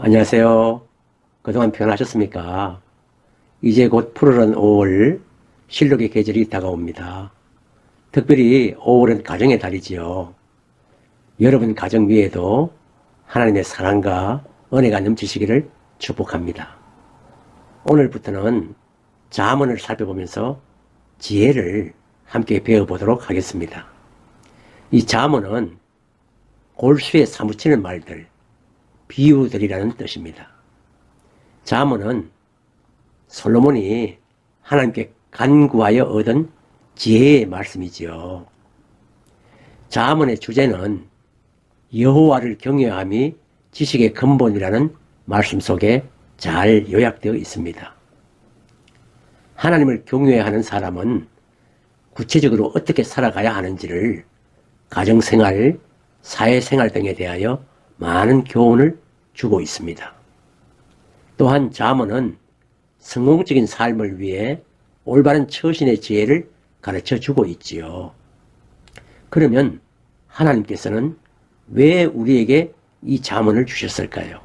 안녕하세요. 그동안 평안하셨습니까? 이제 곧 푸르른 5월 실록의 계절이 다가옵니다. 특별히 5월은 가정의 달이지요. 여러분 가정 위에도 하나님의 사랑과 은혜가 넘치시기를 축복합니다. 오늘부터는 잠언을 살펴보면서 지혜를 함께 배워보도록 하겠습니다. 이 잠언은 골수에 사무치는 말들, 비유들이라는 뜻입니다. 잠언은 솔로몬이 하나님께 간구하여 얻은 지혜의 말씀이지요. 잠언의 주제는 여호와를 경외함이 지식의 근본이라는 말씀 속에 잘 요약되어 있습니다. 하나님을 경외하는 사람은 구체적으로 어떻게 살아가야 하는지를 가정생활, 사회생활 등에 대하여 많은 교훈을 주고 있습니다. 또한 잠언은 성공적인 삶을 위해 올바른 처신의 지혜를 가르쳐 주고 있지요. 그러면 하나님께서는 왜 우리에게 이 잠언을 주셨을까요?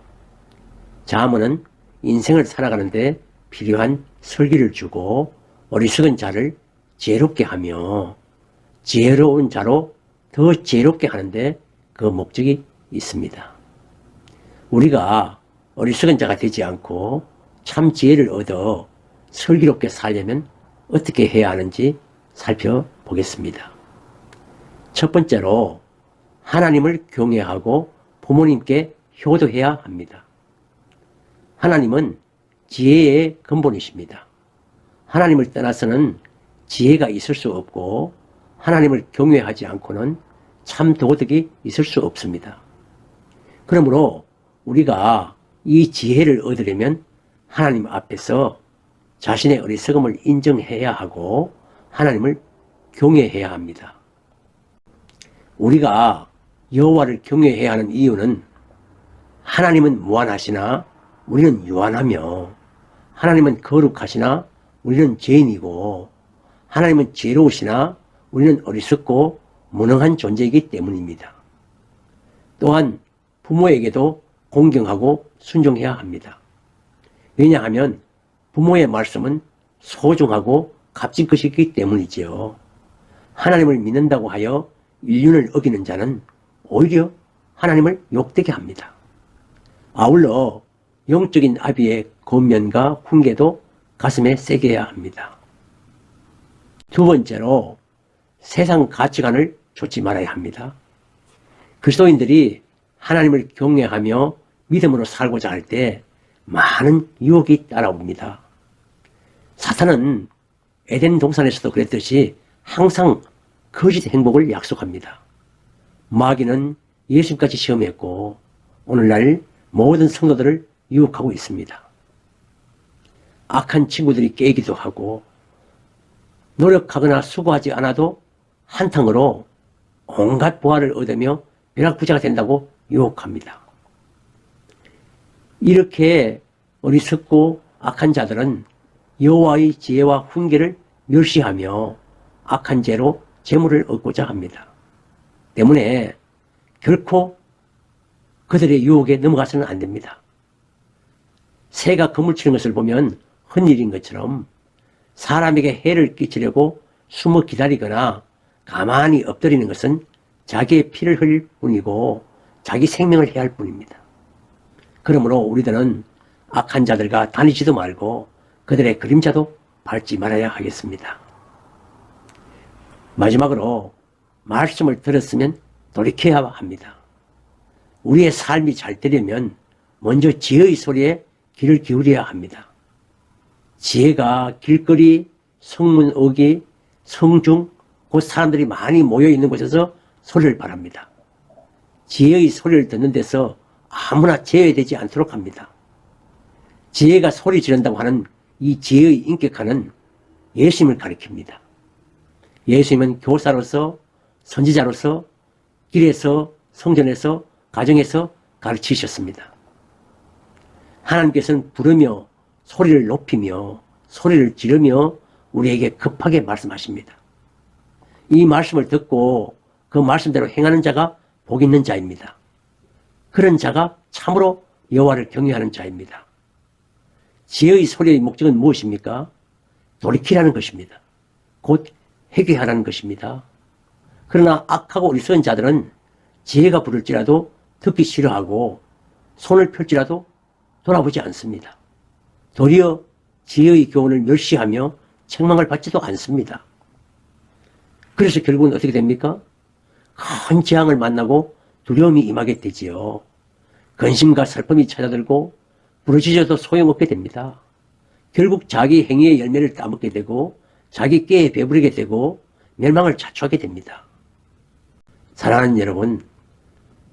잠언은 인생을 살아가는데 필요한 설기를 주고 어리석은 자를 지혜롭게 하며 지혜로운 자로 더 지혜롭게 하는데 그 목적이 있습니다. 우리가 어리석은 자가 되지 않고 참 지혜를 얻어 슬기롭게 살려면 어떻게 해야 하는지 살펴보겠습니다. 첫 번째로 하나님을 경외하고 부모님께 효도해야 합니다. 하나님은 지혜의 근본이십니다. 하나님을 떠나서는 지혜가 있을 수 없고 하나님을 경외하지 않고는 참 도덕이 있을 수 없습니다. 그러므로 우리가 이 지혜를 얻으려면 하나님 앞에서 자신의 어리석음을 인정해야 하고 하나님을 경외해야 합니다. 우리가 여호와를 경외해야 하는 이유는 하나님은 무한하시나 우리는 유한하며 하나님은 거룩하시나 우리는 죄인이고 하나님은 지혜로우시나 우리는 어리석고 무능한 존재이기 때문입니다. 또한 부모에게도 공경하고 순종해야 합니다. 왜냐하면 부모의 말씀은 소중하고 값진 것이기 때문이지요. 하나님을 믿는다고 하여 인륜을 어기는 자는 오히려 하나님을 욕되게 합니다. 아울러 영적인 아비의 권면과 훈계도 가슴에 새겨야 합니다. 두 번째로 세상 가치관을 좇지 말아야 합니다. 그리스도인들이 하나님을 경외하며 믿음으로 살고자 할 때 많은 유혹이 따라옵니다. 사탄은 에덴 동산에서도 그랬듯이 항상 거짓 행복을 약속합니다. 마귀는 예수님까지 시험했고 오늘날 모든 성도들을 유혹하고 있습니다. 악한 친구들이 깨기도 하고 노력하거나 수고하지 않아도 한탕으로 온갖 보화를 얻으며 벼락부자가 된다고 유혹합니다. 이렇게 어리석고 악한 자들은 여호와의 지혜와 훈계를 멸시하며 악한 죄로 재물을 얻고자 합니다. 때문에 결코 그들의 유혹에 넘어가서는 안 됩니다. 새가 그물치는 것을 보면 헛일인 것처럼 사람에게 해를 끼치려고 숨어 기다리거나 가만히 엎드리는 것은 자기의 피를 흘릴 뿐이고 자기 생명을 해야 할 뿐입니다. 그러므로 우리들은 악한 자들과 다니지도 말고 그들의 그림자도 밟지 말아야 하겠습니다. 마지막으로 말씀을 들었으면 돌이켜야 합니다. 우리의 삶이 잘 되려면 먼저 지혜의 소리에 귀를 기울여야 합니다. 지혜가 길거리, 성문 어귀, 성중, 곧 사람들이 많이 모여있는 곳에서 소리를 바랍니다. 지혜의 소리를 듣는 데서 아무나 제외되지 않도록 합니다. 지혜가 소리 지른다고 하는 이 지혜의 인격화는 예수님을 가리킵니다. 예수님은 교사로서 선지자로서 길에서 성전에서 가정에서 가르치셨습니다. 하나님께서는 부르며 소리를 높이며 소리를 지르며 우리에게 급하게 말씀하십니다. 이 말씀을 듣고 그 말씀대로 행하는 자가 복 있는 자입니다. 그런 자가 참으로 여호와를 경외하는 자입니다. 지혜의 소리의 목적은 무엇입니까? 돌이키라는 것입니다. 곧 회개하라는 것입니다. 그러나 악하고 어리석은 자들은 지혜가 부를지라도 듣기 싫어하고 손을 펼지라도 돌아보지 않습니다. 도리어 지혜의 교훈을 멸시하며 책망을 받지도 않습니다. 그래서 결국은 어떻게 됩니까? 큰 재앙을 만나고 두려움이 임하게 되지요. 근심과 슬픔이 찾아들고 부르짖어도 소용없게 됩니다. 결국 자기 행위의 열매를 따먹게 되고 자기 꾀에 배부르게 되고 멸망을 자초하게 됩니다. 사랑하는 여러분,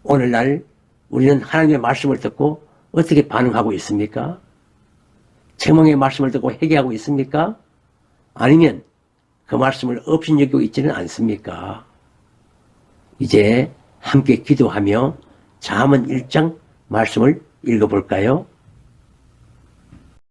오늘날 우리는 하나님의 말씀을 듣고 어떻게 반응하고 있습니까? 책망의 말씀을 듣고 회개하고 있습니까? 아니면 그 말씀을 업신여기고 있지는 않습니까? 이제 함께 기도하며 잠언 1장 말씀을 읽어볼까요?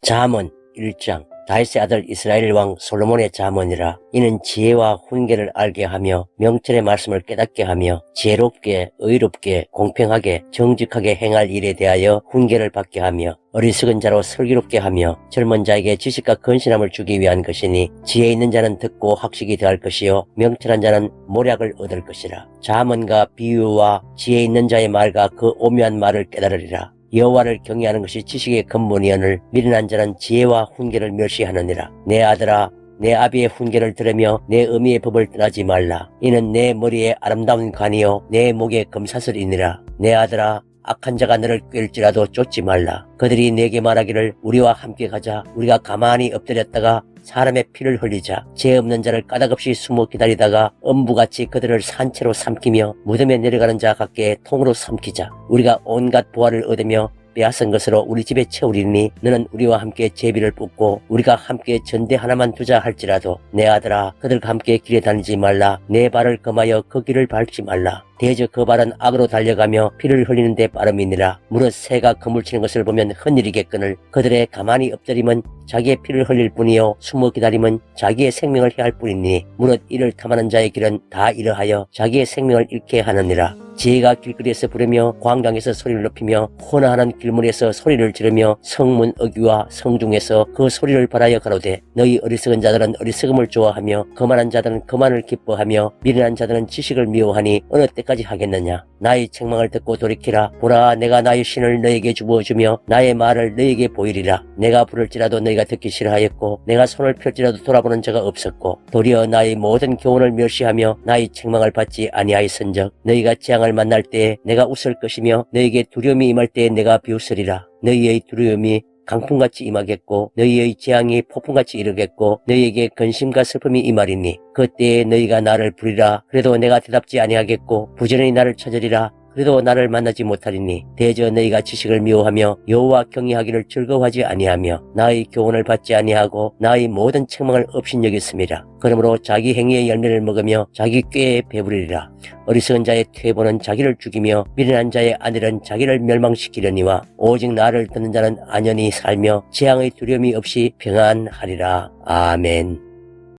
잠언 1장. 다윗의 아들 이스라엘 왕 솔로몬의 잠언이라. 이는 지혜와 훈계를 알게 하며 명철의 말씀을 깨닫게 하며 지혜롭게 의롭게 공평하게 정직하게 행할 일에 대하여 훈계를 받게 하며 어리석은 자로 슬기롭게 하며 젊은 자에게 지식과 건실함을 주기 위한 것이니 지혜 있는 자는 듣고 학식이 더할 것이요 명철한 자는 모략을 얻을 것이라. 잠언과 비유와 지혜 있는 자의 말과 그 오묘한 말을 깨달으리라. 여호와를 경외하는 것이 지식의 근본이오늘 미련한 자는 지혜와 훈계를 멸시하느니라. 내 아들아, 내 아비의 훈계를 들으며 내 어미의 법을 떠나지 말라. 이는 내 머리에 아름다운 관이요 내 목에 금사슬이니라. 내 아들아, 악한 자가 너를 꿰일지라도 쫓지 말라. 그들이 내게 말하기를 우리와 함께 가자. 우리가 가만히 엎드렸다가 사람의 피를 흘리자. 죄 없는 자를 까닭없이 숨어 기다리다가 엄부같이 그들을 산채로 삼키며 무덤에 내려가는 자 같게 통으로 삼키자. 우리가 온갖 보화를 얻으며 빼앗은 것으로 우리 집에 채우리니 너는 우리와 함께 제비를 뽑고 우리가 함께 전대 하나만 두자 할지라도 내 아들아, 그들과 함께 길에 다니지 말라. 내 발을 금하여 그 길을 밟지 말라. 대저 그 발은 악으로 달려가며 피를 흘리는 데 빠름이니라. 무릇 새가 그물치는 것을 보면 흔들리겠거늘 그들의 가만히 엎드림은 자기의 피를 흘릴 뿐이요 숨어 기다림은 자기의 생명을 해할 뿐이니 무릇 이를 탐하는 자의 길은 다 이러하여 자기의 생명을 잃게 하느니라. 지혜가 길거리에서 부르며 광장에서 소리를 높이며 호나하는 길문에서 소리를 지르며 성문 어귀와 성중에서 그 소리를 발하여 가로되 너희 어리석은 자들은 어리석음을 좋아하며 거만한 자들은 거만을 기뻐하며 미련한 자들은 지식을 미워하니 어느 때까지 하겠느냐. 나의 책망을 듣고 돌이키라. 보라, 내가 나의 신을 너에게 주어주며 나의 말을 너에게 보이리라. 내가 부를지라도 너희가 듣기 싫어하였고 내가 손을 펼지라도 돌아보는 자가 없었고 도리어 나의 모든 교훈을 멸시하며 나의 책망을 받지 아니하였은즉 너희가 재앙을 만날 때에 내가 웃을 것이며 너희에게 두려움이 임할 때에 내가 비웃으리라. 너희의 두려움이 강풍같이 임하겠고 너희의 재앙이 폭풍같이 이르겠고 너희에게 근심과 슬픔이 임하리니 그때에 너희가 나를 부리라. 그래도 내가 대답지 아니하겠고 부지런히 나를 찾으리라. 그래도 나를 만나지 못하리니 대저 너희가 지식을 미워하며 여호와 경외하기를 즐거워하지 아니하며 나의 교훈을 받지 아니하고 나의 모든 책망을 업신여겼음이라. 그러므로 자기 행위의 열매를 먹으며 자기 꾀에 배부리리라. 어리석은 자의 퇴보는 자기를 죽이며 미련한 자의 아들은 자기를 멸망시키려니와 오직 나를 듣는 자는 안연히 살며 재앙의 두려움이 없이 평안하리라. 아멘.